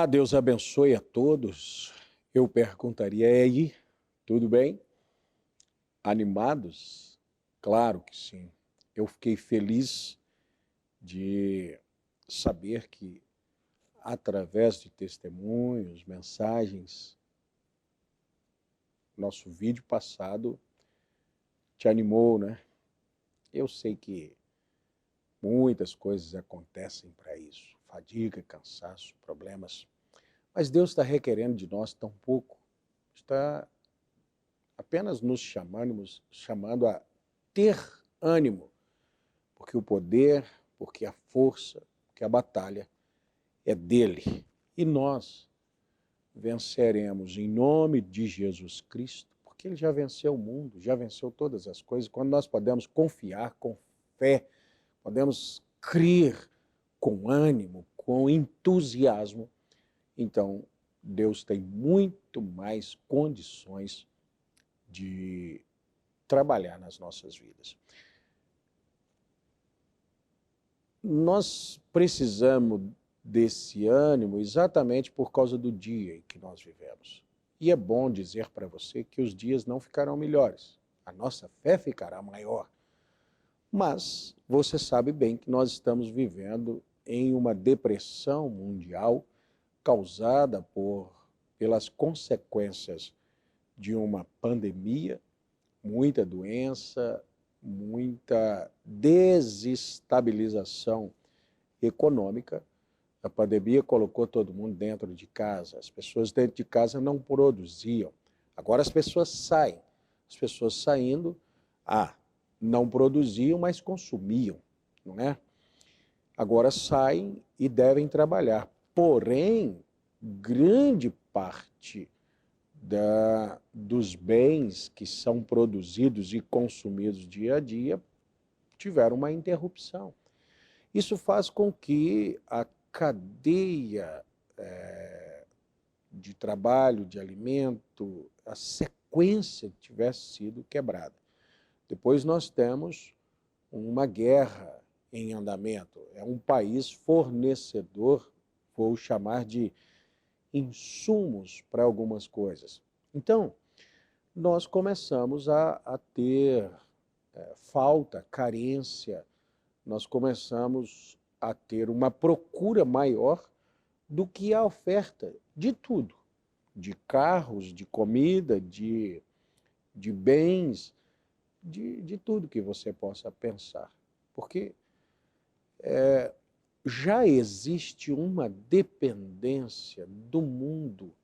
Olá, Deus abençoe a todos. Eu perguntaria, e aí, tudo bem? Animados? Claro que sim. Eu fiquei feliz de saber que, através de testemunhos, mensagens, nosso vídeo passado te animou, né? Eu sei que muitas coisas acontecem para isso, fadiga, cansaço, problemas, mas Deus está requerendo de nós tão pouco, está apenas nos chamando a ter ânimo, porque o poder, porque a força, porque a batalha é dele. E nós venceremos em nome de Jesus Cristo, porque ele já venceu o mundo, já venceu todas as coisas. Quando nós podemos confiar com fé, podemos crer com ânimo, com entusiasmo, então Deus tem muito mais condições de trabalhar nas nossas vidas. Nós precisamos desse ânimo exatamente por causa do dia em que nós vivemos. E é bom dizer para você que os dias não ficarão melhores, a nossa fé ficará maior. Mas você sabe bem que nós estamos vivendo em uma depressão mundial causada pelas consequências de uma pandemia, muita doença, muita desestabilização econômica. A pandemia colocou todo mundo dentro de casa, as pessoas dentro de casa não produziam. Agora as pessoas saem. As pessoas saindo, não produziam, mas consumiam, não é? Agora saem e devem trabalhar. Porém, grande parte dos bens que são produzidos e consumidos dia a dia tiveram uma interrupção. Isso faz com que a cadeia de trabalho, de alimento, a sequência tivesse sido quebrada. Depois nós temos uma guerra em andamento. É um país fornecedor, vou chamar de insumos para algumas coisas. Então, nós começamos a ter falta, carência, nós começamos a ter uma procura maior do que a oferta de tudo, de carros, de comida, de bens, de tudo que você possa pensar. Porque já existe uma dependência do mundo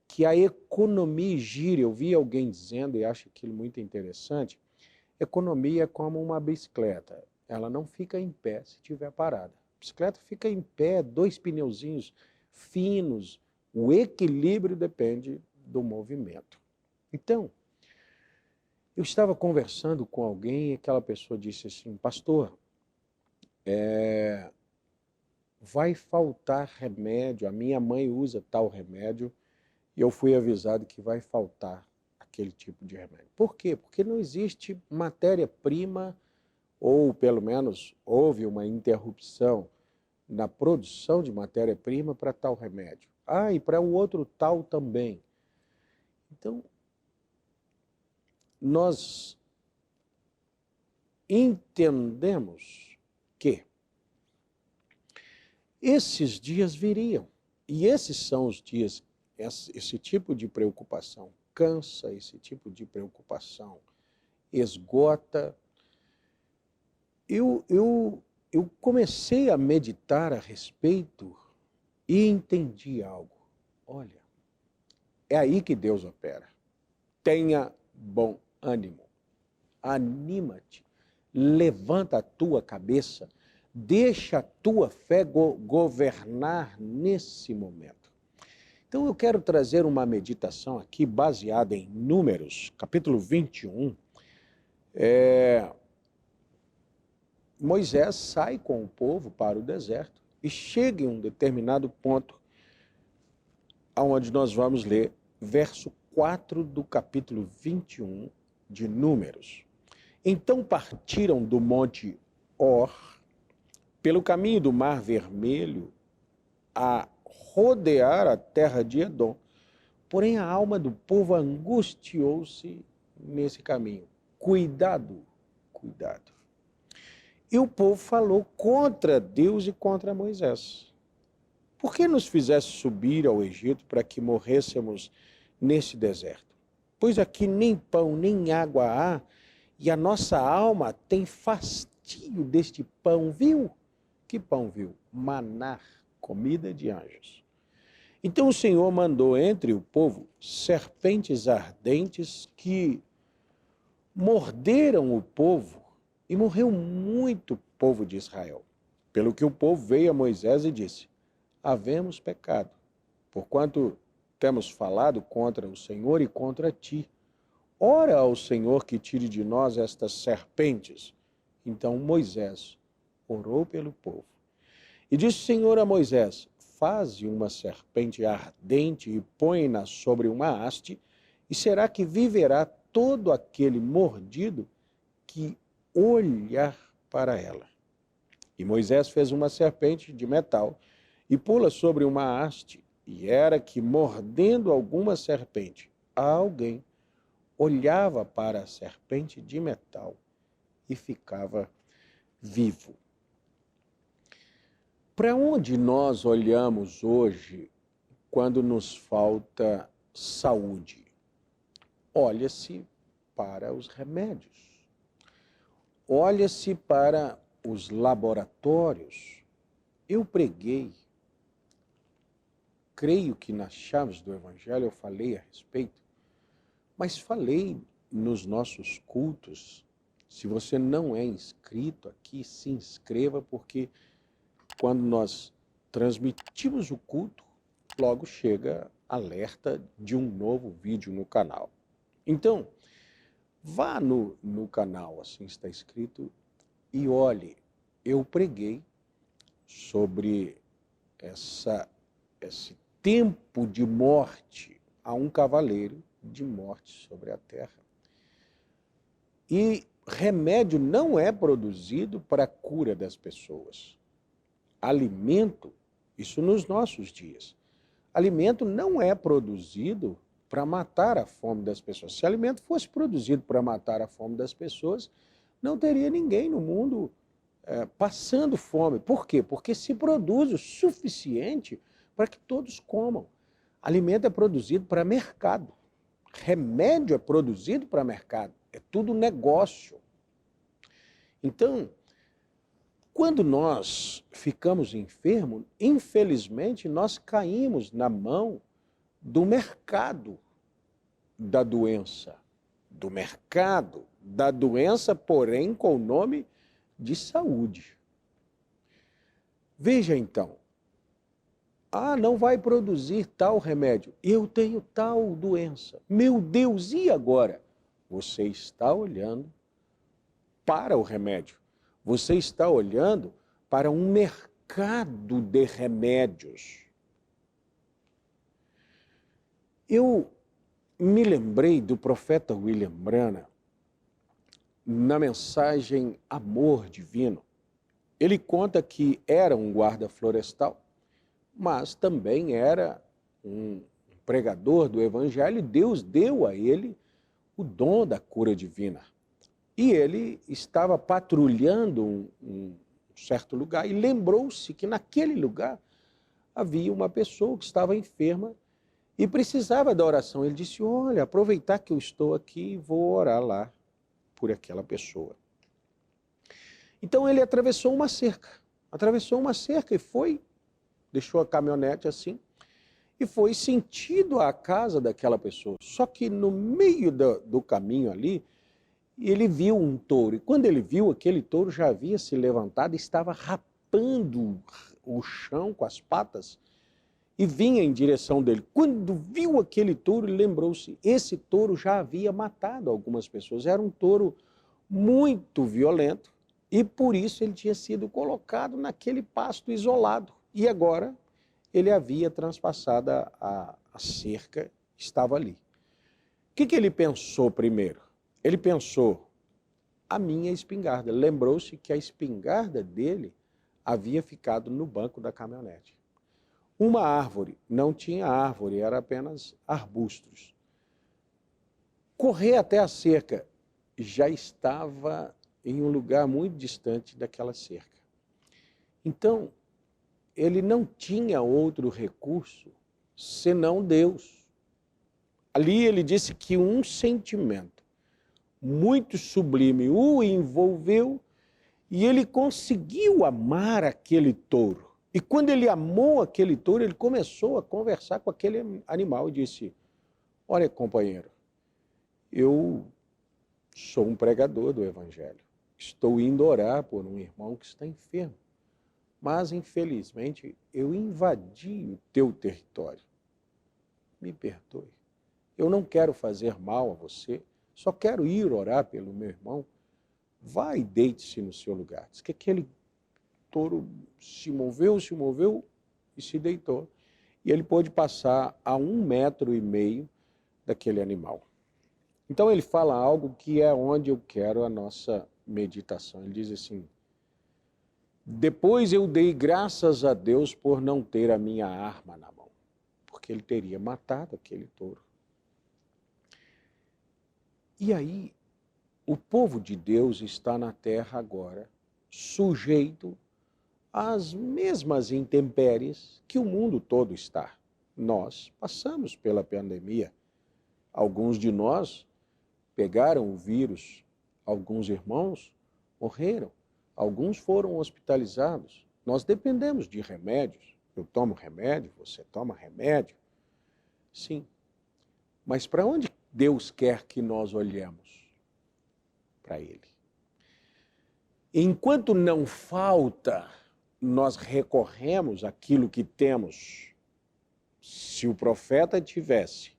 que a economia gira. Eu vi alguém dizendo, e acho aquilo muito interessante, economia é como uma bicicleta, ela não fica em pé se estiver parada. A bicicleta fica em pé, 2 pneuzinhos finos, o equilíbrio depende do movimento. Então, eu estava conversando com alguém e aquela pessoa disse assim, pastor, vai faltar remédio, a minha mãe usa tal remédio e eu fui avisado que vai faltar aquele tipo de remédio. Por quê? Porque não existe matéria-prima, ou pelo menos houve uma interrupção na produção de matéria-prima para tal remédio. E para o outro tal também. Então, nós entendemos que esses dias viriam. E esses são os dias, esse tipo de preocupação cansa, esse tipo de preocupação esgota. Eu comecei a meditar a respeito e entendi algo. Olha, é aí que Deus opera. Tenha bom ânimo, anima-te, levanta a tua cabeça, deixa a tua fé governar nesse momento. Então eu quero trazer uma meditação aqui baseada em Números, capítulo 21. Moisés sai com o povo para o deserto e chega em um determinado ponto, onde nós vamos ler verso 4 do capítulo 21 de Números. Então partiram do monte Hor, pelo caminho do Mar Vermelho, a rodear a terra de Edom. Porém, a alma do povo angustiou-se nesse caminho. Cuidado, cuidado. E o povo falou contra Deus e contra Moisés. Por que nos fizesse subir ao Egito para que morrêssemos nesse deserto? Pois aqui nem pão nem água há, e a nossa alma tem fastio deste pão. Viu? Que pão viu? Maná, comida de anjos. Então o Senhor mandou entre o povo serpentes ardentes que morderam o povo, e morreu muito povo de Israel. Pelo que o povo veio a Moisés e disse: havemos pecado, porquanto temos falado contra o Senhor e contra ti. Ora ao Senhor que tire de nós estas serpentes. Então Moisés orou pelo povo. E disse o Senhor a Moisés: faze uma serpente ardente e põe-na sobre uma haste, e será que viverá todo aquele mordido que olhar para ela. E Moisés fez uma serpente de metal e pô-la sobre uma haste, e era que, mordendo alguma serpente, alguém olhava para a serpente de metal e ficava vivo. Para onde nós olhamos hoje quando nos falta saúde? Olha-se para os remédios. Olha-se para os laboratórios. Eu preguei, creio que nas chaves do Evangelho eu falei a respeito, mas falei nos nossos cultos. Se você não é inscrito aqui, se inscreva, porque quando nós transmitimos o culto, logo chega alerta de um novo vídeo no canal. Então, vá no canal, assim está escrito, e olhe, eu preguei sobre esse tempo de morte. Há um cavaleiro de morte sobre a terra. E remédio não é produzido para a cura das pessoas. Alimento, isso nos nossos dias. Alimento não é produzido para matar a fome das pessoas. Se alimento fosse produzido para matar a fome das pessoas, não teria ninguém no mundo passando fome. Por quê? Porque se produz o suficiente para que todos comam. Alimento é produzido para mercado. Remédio é produzido para mercado. É tudo negócio. Então, quando nós ficamos enfermos, infelizmente, nós caímos na mão do mercado da doença. Do mercado da doença, porém com o nome de saúde. Veja então, não vai produzir tal remédio, eu tenho tal doença. Meu Deus, e agora? Você está olhando para o remédio. Você está olhando para um mercado de remédios. Eu me lembrei do profeta William Branham na mensagem Amor Divino. Ele conta que era um guarda florestal, mas também era um pregador do evangelho, e Deus deu a ele o dom da cura divina. E ele estava patrulhando um certo lugar e lembrou-se que naquele lugar havia uma pessoa que estava enferma e precisava da oração. Ele disse: olha, aproveitar que eu estou aqui, vou orar lá por aquela pessoa. Então ele atravessou uma cerca e foi, deixou a caminhonete assim, e foi sentido à casa daquela pessoa. Só que no meio do caminho ali, ele viu um touro, e quando ele viu, aquele touro já havia se levantado e estava rapando o chão com as patas e vinha em direção dele. Quando viu aquele touro, lembrou-se, esse touro já havia matado algumas pessoas, era um touro muito violento e por isso ele tinha sido colocado naquele pasto isolado. E agora ele havia transpassado a cerca, estava ali. O que ele pensou primeiro? Ele pensou, a minha espingarda. Lembrou-se que a espingarda dele havia ficado no banco da caminhonete. uma árvore. Não tinha árvore, era apenas arbustos. Correr até a cerca, já estava em um lugar muito distante daquela cerca. Então, ele não tinha outro recurso senão Deus. Ali ele disse que um sentimento muito sublime o envolveu e ele conseguiu amar aquele touro. E quando ele amou aquele touro, ele começou a conversar com aquele animal e disse: olha, companheiro, eu sou um pregador do Evangelho. Estou indo orar por um irmão que está enfermo. Mas, infelizmente, eu invadi o teu território. Me perdoe. Eu não quero fazer mal a você, só quero ir orar pelo meu irmão. Vá e deite-se no seu lugar. Diz que aquele touro se moveu e se deitou. E ele pôde passar a 1,5 metros daquele animal. Então ele fala algo que é onde eu quero a nossa meditação. Ele diz assim: depois eu dei graças a Deus por não ter a minha arma na mão, porque ele teria matado aquele touro. E aí, o povo de Deus está na terra agora, sujeito às mesmas intempéries que o mundo todo está. Nós passamos pela pandemia. Alguns de nós pegaram o vírus, alguns irmãos morreram, alguns foram hospitalizados. Nós dependemos de remédios. Eu tomo remédio, você toma remédio. Sim. Mas para onde Deus quer que nós olhemos? Para Ele. Enquanto não falta, nós recorremos àquilo que temos. Se o profeta tivesse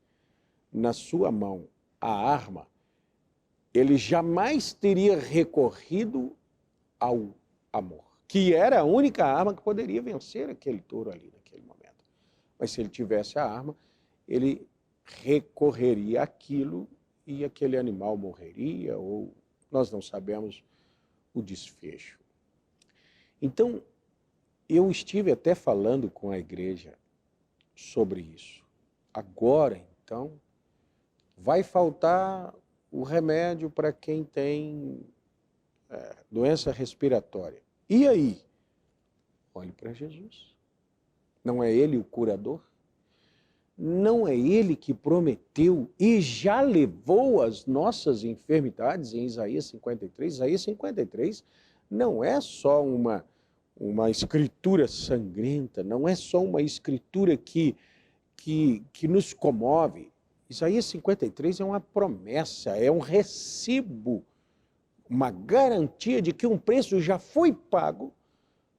na sua mão a arma, ele jamais teria recorrido ao amor, que era a única arma que poderia vencer aquele touro ali naquele momento. Mas se ele tivesse a arma, ele recorreria àquilo e aquele animal morreria, ou nós não sabemos o desfecho. Então, eu estive até falando com a igreja sobre isso. Agora, então, vai faltar o remédio para quem tem doença respiratória. E aí? Olhe para Jesus. Não é Ele o curador? Não é Ele que prometeu e já levou as nossas enfermidades em Isaías 53? Isaías 53 não é só uma escritura sangrenta, não é só uma escritura que nos comove. Isaías 53 é uma promessa, é um recibo, uma garantia de que um preço já foi pago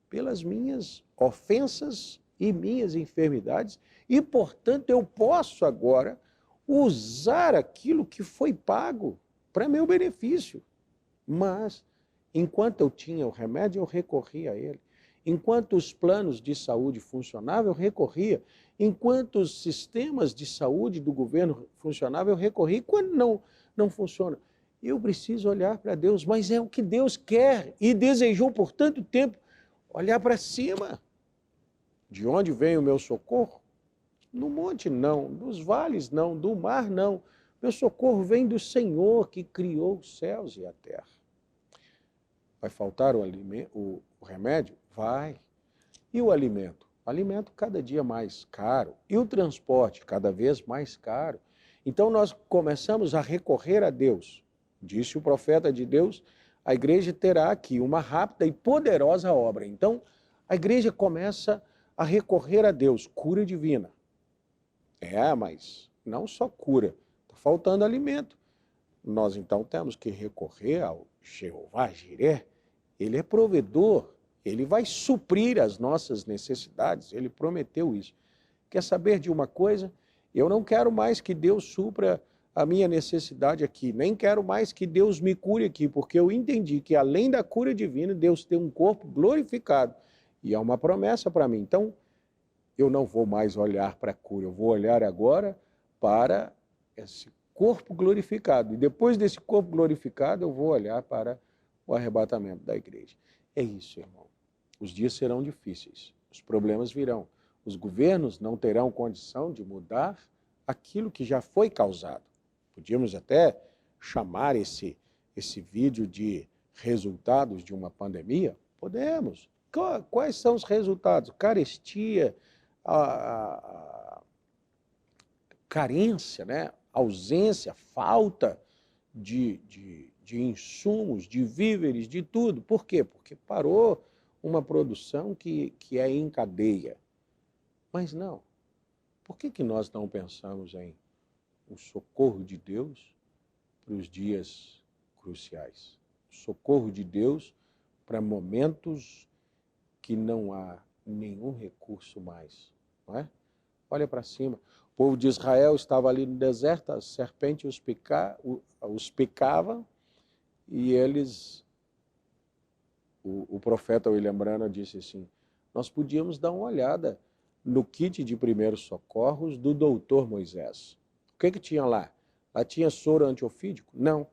pelas minhas ofensas e minhas enfermidades, e, portanto, eu posso agora usar aquilo que foi pago para meu benefício. Mas, enquanto eu tinha o remédio, eu recorria a ele. Enquanto os planos de saúde funcionavam, eu recorria. Enquanto os sistemas de saúde do governo funcionavam, eu recorria. E quando não funciona, eu preciso olhar para Deus, mas é o que Deus quer e desejou por tanto tempo, olhar para cima. De onde vem o meu socorro? No monte não, dos vales não, do mar não. Meu socorro vem do Senhor que criou os céus e a terra. Vai faltar o remédio? Vai. E o alimento? O alimento cada dia mais caro. E o transporte? Cada vez mais caro. Então nós começamos a recorrer a Deus. Disse o profeta de Deus, a igreja terá aqui uma rápida e poderosa obra. Então a igreja começa a recorrer a Deus, cura divina. Mas não só cura, está faltando alimento. Nós então temos que recorrer ao Jeová Jiré. Ele é provedor, ele vai suprir as nossas necessidades, ele prometeu isso. Quer saber de uma coisa? Eu não quero mais que Deus supra a minha necessidade aqui, nem quero mais que Deus me cure aqui, porque eu entendi que além da cura divina, Deus tem um corpo glorificado, e é uma promessa para mim. Então, eu não vou mais olhar para a cura, eu vou olhar agora para esse corpo glorificado. E depois desse corpo glorificado, eu vou olhar para o arrebatamento da igreja. É isso, irmão. Os dias serão difíceis, os problemas virão, Os governos não terão condição de mudar aquilo que já foi causado. Podíamos até chamar esse vídeo de resultados de uma pandemia? Podemos. Quais são os resultados? Carestia, a carência, né? Ausência, falta de insumos, de víveres, de tudo. Por quê? Porque parou uma produção que é em cadeia. Mas não. Por que nós não pensamos em o socorro de Deus para os dias cruciais? O socorro de Deus para momentos que não há nenhum recurso mais, não é? Olha para cima. O povo de Israel estava ali no deserto, a serpente os picava e eles... O profeta William Branham disse assim, nós podíamos dar uma olhada no kit de primeiros socorros do doutor Moisés. O que tinha lá? Lá tinha soro antiofídico? Não.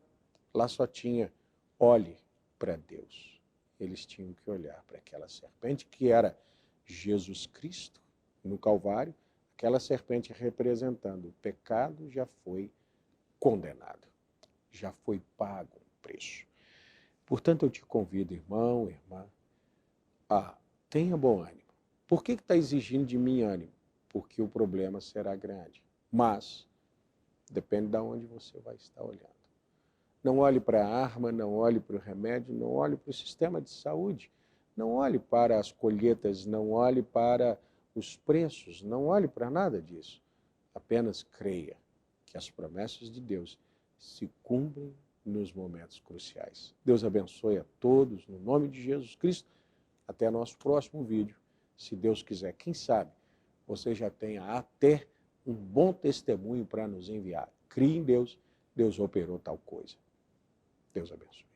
Lá só tinha olhe para Deus. Eles tinham que olhar para aquela serpente que era Jesus Cristo no Calvário, aquela serpente representando o pecado já foi condenado, já foi pago um preço. Portanto, eu te convido, irmão, irmã, tenha bom ânimo. Por que está exigindo de mim ânimo? Porque o problema será grande. Mas, depende de onde você vai estar olhando. Não olhe para a arma, não olhe para o remédio, não olhe para o sistema de saúde, não olhe para as colheitas, não olhe para os preços, não olhe para nada disso. Apenas creia que as promessas de Deus se cumprem nos momentos cruciais. Deus abençoe a todos, no nome de Jesus Cristo. Até nosso próximo vídeo. Se Deus quiser, quem sabe, você já tenha até um bom testemunho para nos enviar. Crie em Deus, Deus operou tal coisa. Deus abençoe.